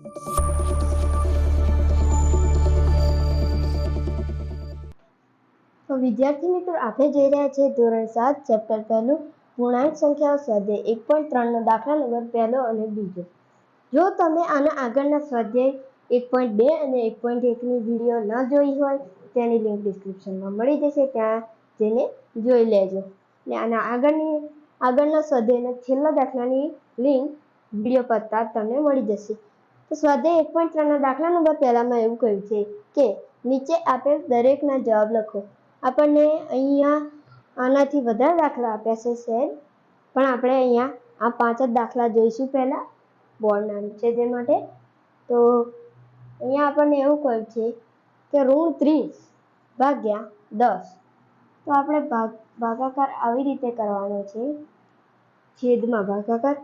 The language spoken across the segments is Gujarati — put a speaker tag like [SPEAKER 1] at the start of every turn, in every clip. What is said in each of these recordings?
[SPEAKER 1] તો વિદ્યાર્થી મિત્રો, આપણે જોઈ રહ્યા છીએ ધોરણ 7 ચેપ્ટર પહેલું પૂર્ણાંક સંખ્યાઓ સ્વાધ્યાય 1.3 નો દાખલા નંબર પહેલો અને બીજો. જો તમે આના આગળના સ્વાધ્યાય 1.2 અને 1.1 ની વિડીયો ન જોઈ હોય તેની લિંક ડિસ્ક્રિપ્શનમાં મળી જશે, ત્યાં જઈને જોઈ લેજો. ને આના આગળના સ્વાધ્યાયના છેલ્લા દાખલાની લિંક વિડીયો પત્તા તમને મળી જશે. તો સ્વાધ્યાય 1.3 ના દાખલા નંબર પહેલામાં એવું કહ્યું છે કે નીચે આપેલ દરેકના જવાબ લખો. આપણને અહીંયા આનાથી વધારે દાખલા આપ્યા છે સહેજ, પણ આપણે અહીંયા આ 5 જ દાખલા જોઈશું પહેલા બોર્ડના નીચે જે માટે. તો અહીંયા આપણને એવું કહ્યું છે કે -30 ભાગ્યા 10. તો આપણે ભાગાકાર આવી રીતે કરવાનો છે, છેદમાં ભાગાકાર.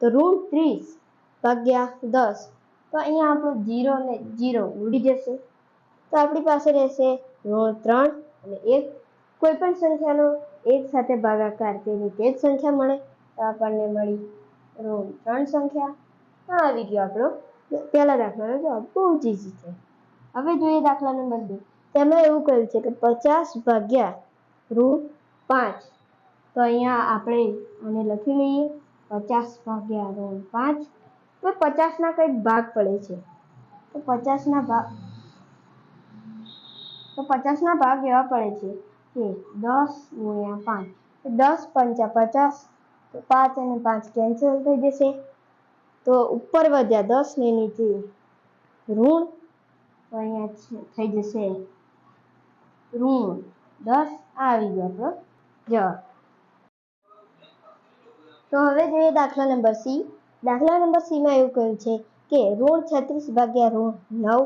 [SPEAKER 1] તો -30 ભાગ્યા 10, તો અહીંયા આપણું 0 ને 0 ઉડી જશે. તો આપણી પાસે રહેશે -3 અને 1. કોઈ પણ સંખ્યાનો 1 સાથે ભાગાકાર તેની તે જ સંખ્યા મળે, તો આપણને મળી -3 સંખ્યા. આવી ગયો આપણો પહેલા દાખલાનો જવાબ. બહુ જ ઈઝી છે. હવે જોઈએ દાખલા નંબર 2. તેમાં એવું કહ્યું છે કે 50 ભાગ્યા -5. તો અહીંયા આપણે આને લખી લઈએ 50 ભાગ્યા -5. તો 50 ના કંઈક ભાગ પડે છે, તો 50 ના ભાગ એવા પડે છે કે 10 × 5. 10 પંચા 50, તો 5 અને 5 કેન્સલ થઈ જશે. તો ઉપર વધ્યા 10 ને નીચે ઋણ, તો અહીંયા થઈ જશે -10. આવી ગયો આપણો જવાબ. તો હવે જોઈએ દાખલા નંબર સી. દાખલા નંબર સીમાં એવું કહ્યું છે કે -36 ભાગ્યા -9.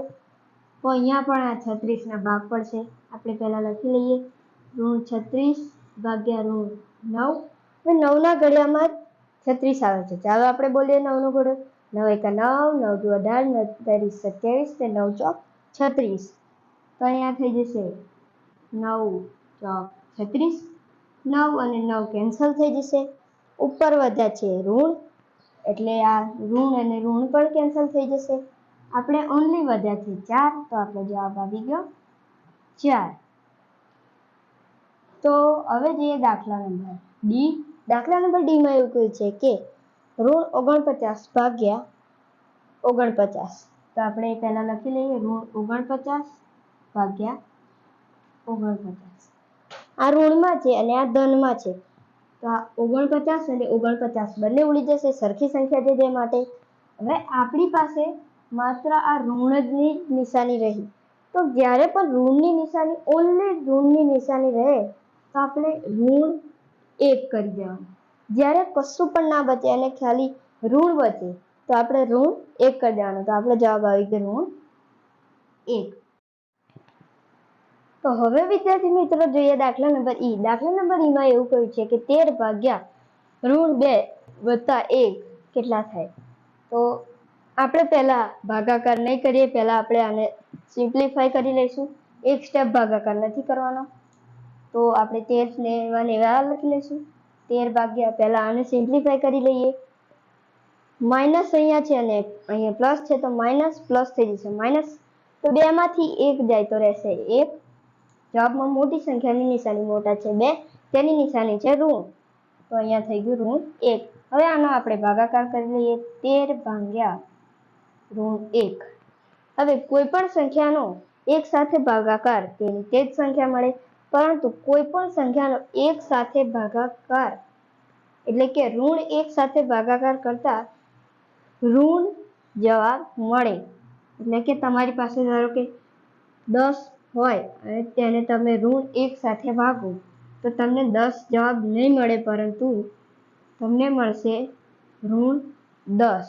[SPEAKER 1] તો અહીંયા પણ આ 36 ના ભાગ પડશે. આપણે પહેલા લખી લઈએ -36 ભાગ્યા -9. હવે 9 ના ઘડિયામાં 36 આવે છે. ચાલો આપણે બોલીએ 9 નો ઘડિયો. 9 × 9, 9 × 18, 9 × 27 ને 9 × 36. તો અહીંયા થઈ જશે 9 × 36. 9 અને 9 કેન્સલ થઈ જશે. ઉપર વધ્યા છે ઋણ, એટલે આ ઋણ અને ઋણ પણ કેન્સલ થઈ જશે. આપણે ઓનલી વધ્યા છે 4, તો આપણો જવાબ આવી ગયો 4. તો હવે જોઈએ દાખલા નંબર ડી. દાખલા નંબર ડીમાં એવું કહ્યું છે કે -49 ભાગ્યા 49. તો આપણે પહેલા લખી લઈએ -49 ભાગ્યા 49. આ ઋણમાં છે અને આ ધનમાં છે, તો આ 49 અને 49 બંને ઉડી જશે, સરખી સંખ્યા છે તે માટે. હવે આપણી પાસે માત્ર આ ઋણની નિશાની રહી. તો જ્યારે પણ ઋણની નિશાની, ઓનલી ઋણની નિશાની રહે, તો આપણે ઋણ 1 કરી દેવાનું. જ્યારે કશું પણ ના બચે અને ખાલી ઋણ બચે, તો આપણે ઋણ 1 કરી દેવાનું. તો આપણો જવાબ આવી ગયો -1. તો હવે વિદ્યાર્થી મિત્રો જોઈએ દાખલા નંબર ઈ. દાખલા નંબર ઈમાં એવું કહ્યું છે કે 13 ભાગ્યા -2 વત્તા 1 કેટલા થાય. તો આપણે પહેલા ભાગાકાર નહીં કરીએ, પહેલા આપણે આને સિમ્પ્લિફાય કરી લઈશું. એક સ્ટેપ ભાગાકાર નથી કરવાનો, તો આપણે 13 ને એવા લખી લઈશું. 13 ભાગ્યા, પહેલા આને સિમ્પ્લિફાય કરી લઈએ. માઇનસ અહીંયા છે અને અહીંયા પ્લસ છે, તો માઇનસ પ્લસ થઈ જશે માઇનસ. તો 2 માંથી 1 જાય તો રહેશે 1. જવાબમાં મોટી સંખ્યાની નિશાની મોટા છે 2, તેની નિશાની છે ઋણ, તો અહીંયા થઈ ગયું -1. હવે આનો આપણે ભાગાકાર કરી લઈએ. 13 ભાગ્યા -1. હવે કોઈ પણ સંખ્યાનો 1 સાથે ભાગાકાર તેની તે જ સંખ્યા મળે, પરંતુ કોઈ પણ સંખ્યાનો 1 સાથે ભાગાકાર એટલે કે -1 સાથે ભાગાકાર કરતા ઋણ જવાબ મળે. એટલે કે તમારી પાસે ધારો કે 10 હોય અને તેને તમે -1 સાથે ભાગો, તો તમને 10 જવાબ નહીં મળે, પરંતુ તમને મળશે -10.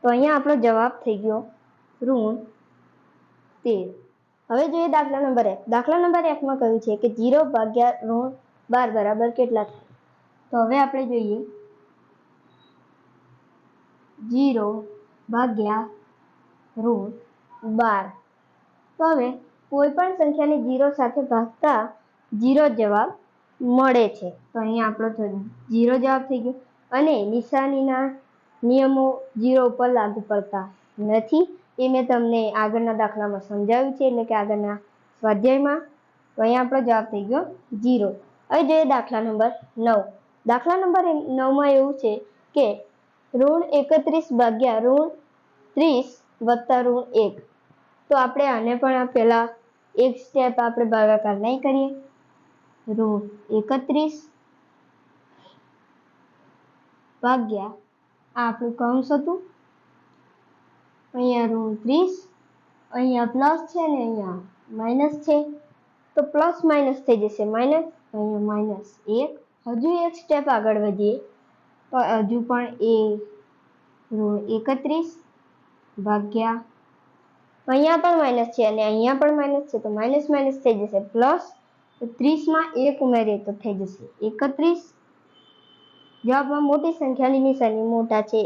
[SPEAKER 1] તો અહીંયા આપણો જવાબ થઈ ગયો -13. હવે જોઈએ દાખલા નંબર 1. દાખલા નંબર 1 માં કહ્યું છે કે 0 ભાગ્યા -12 બરાબર કેટલા થાય. તો હવે આપણે જોઈએ 0 ભાગ્યા -12. તો હવે કોઈ પણ સંખ્યાને 0 સાથે ભાગતા 0 જવાબ મળે છે. તો અહીંયા આપણો 0 જવાબ થઈ ગયો. અને નિશાનીના નિયમો 0 ઉપર લાગુ પડતા નથી. એ મેં તમને આગળના દાખલામાં સમજાવ્યું છે, એટલે કે આગળના સ્વાધ્યાયમાં. તો અહીંયા આપણો જવાબ થઈ ગયો 0. હવે જોઈએ દાખલા નંબર 9. દાખલા નંબર 9માં એવું છે કે -31 ભાગ્યા -30 વત્તા -1. તો આપણે આને પણ પહેલા એક સ્ટેપ આપણે ભાગાકાર નહીં કરીએ. -31 ભાગ્યા આ આપણું કૌંસ હતું, અહીંયા -30, અહીંયા પ્લસ છે ને અહીંયા માઇનસ છે, તો પ્લસ માઇનસ થઈ જશે માઇનસ, અહીંયા -1. હજુ એક સ્ટેપ આગળ વધીએ તો હજુ પણ -31 ભાગ્યા અહીંયા પણ માઇનસ છે અને અહીંયા પણ માઇનસ છે, તો માઇનસ માઇનસ થઈ જશે પ્લસ. તો 30માં 1 ઉમેરીએ તો થઈ જશે 31. જવાબમાં મોટી સંખ્યાની નિશાની મોટા છે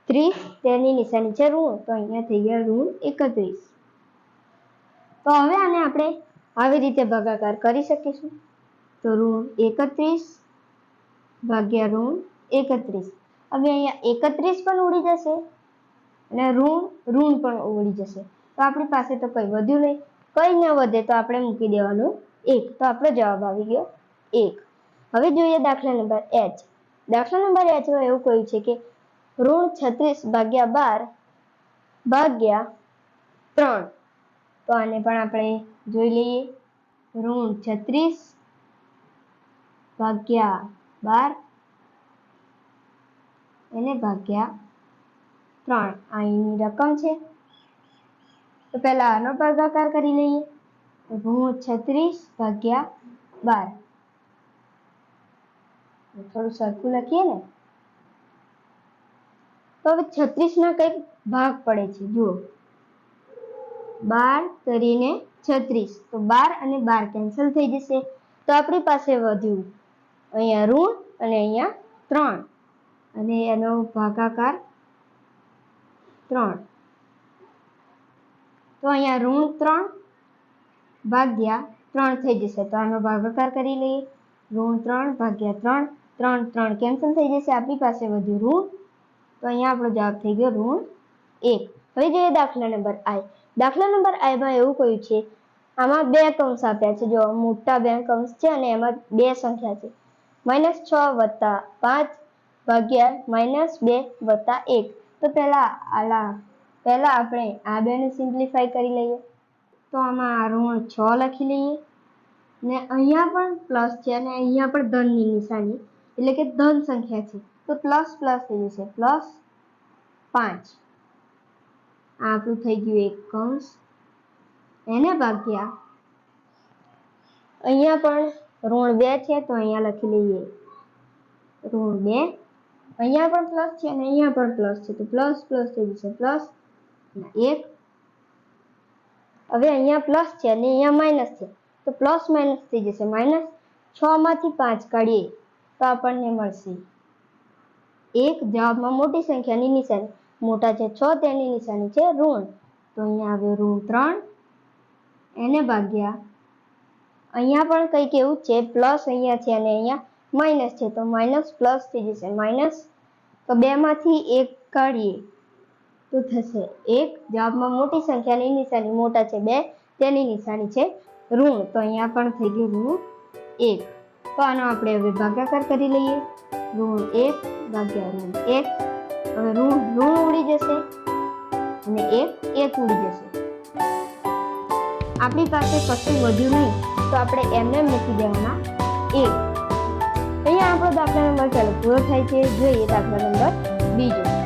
[SPEAKER 1] 30, તેની નિશાની છે ઋણ, તો અહીંયા થઈ ગયા -31. તો હવે આને આપણે આવી રીતે ભાગાકાર કરી શકીશું. તો -31 ભાગ્યા -31. હવે અહીંયા 31 પણ ઉડી જશે અને ઋણ પણ ઉડી જશે. તો આપણી પાસે તો કંઈ વધ્યું નહીં. કંઈ ન વધે તો આપણે મૂકી દેવાનું 1. તો આપણો જવાબ આવી ગયો 1. હવે જોઈએ દાખલા નંબર H. દાખલા નંબર H માં એવું કહ્યું છે કે -36 ભાગ્યા 12 ભાગ્યા 3. તો આને પણ આપણે જોઈ લઈએ. -36 ભાગ્યા 12 એને ભાગ્યા 3. અહીંની રકમ છે, તો પહેલા આનો ભાગાકાર કરી લઈએ. -36 ભાગ્યા 12. થોડું સરખું લખીએ ને. તો હવે 36 ના કંઈક ભાગ પડે છે. જુઓ, 12 કરીને 36, તો 12 અને 12 કેન્સલ થઈ જશે. તો આપણી પાસે વધ્યું અહીંયા ઋણ અને અહીંયા 3, અને એનો ભાગાકાર 3. તો અહીંયા -3 ભાગ્યા 3 થઈ જશે. તો આનો ભાગાકાર કરી લઈએ. -3 ભાગ્યા 3, 3 કેન્સલ થઈ જશે. આપણી પાસે વધ્યું ઋણ, તો અહીંયા આપણો જવાબ થઈ ગયો -1. હવે જોઈએ દાખલા નંબર I. દાખલા નંબર I માં એવું કહ્યું છે, આમાં 2 કૌંસ આપ્યા છે. જો મોટા 2 કૌંસ છે અને એમાં 2 સંખ્યા છે. -6 વત્તા 5 ભાગ્યા -2 વત્તા 1. તો પહેલા આપણે આ 2 ને સિમ્પ્લિફાય કરી લઈએ. તો આમાં -6 લખી લઈએ, ને અહીંયા પણ પ્લસ છે અને અહીંયા પણ ધનની નિશાની, એટલે કે ધન સંખ્યા છે, તો પ્લસ પ્લસ થઈ જશે +5. આ આપણું થઈ ગયું 1 કૌંસ, એને ભાગ્યા અહીંયા પણ -2 છે, તો અહીંયા લખી લઈએ -2. અહીંયા પણ પ્લસ છે અને અહીંયા પણ પ્લસ છે, તો પ્લસ પ્લસ થઈ જશે +1. હવે અહીંયા પ્લસ છે અને અહીંયા માઇનસ છે, તો પ્લસ માઇનસ થઈ જશે -6. માંથી 5 કાઢીએ તો આપણને મળશે 1. જવાબમાં મોટી સંખ્યાની નિશાની મોટા છે 6, તેની નિશાની છે ઋણ, તો અહીંયા આવ્યો -3. એને ભાગ્યા અહીંયા પણ કંઈક એવું છે, પ્લસ અહીંયા છે અને અહીંયા માઇનસ છે, તો માઇનસ પ્લસ થઈ જશે માઇનસ. તો 2 માંથી 1 કાઢીએ તો થશે 1. જવાબમાં મોટી સંખ્યાની નિશાની મોટા છે 2, તેની નિશાની છે ઋણ, તો અહીંયા પણ થઈ ગયું -1. તો આનો આપણે હવે ભાગાકાર કરી લઈએ. -1 ભાગ્યા -1. હવે ઋણ ઉડી જશે અને 1 ઉડી જશે. આપણી પાસે કશું વધ્યું નહીં, તો આપણે એમને મૂકી દેવાના 1. અહીંયા આપણો દાખલા નંબર 1 પૂરો થાય છે. જોઈએ દાખલા નંબર 2.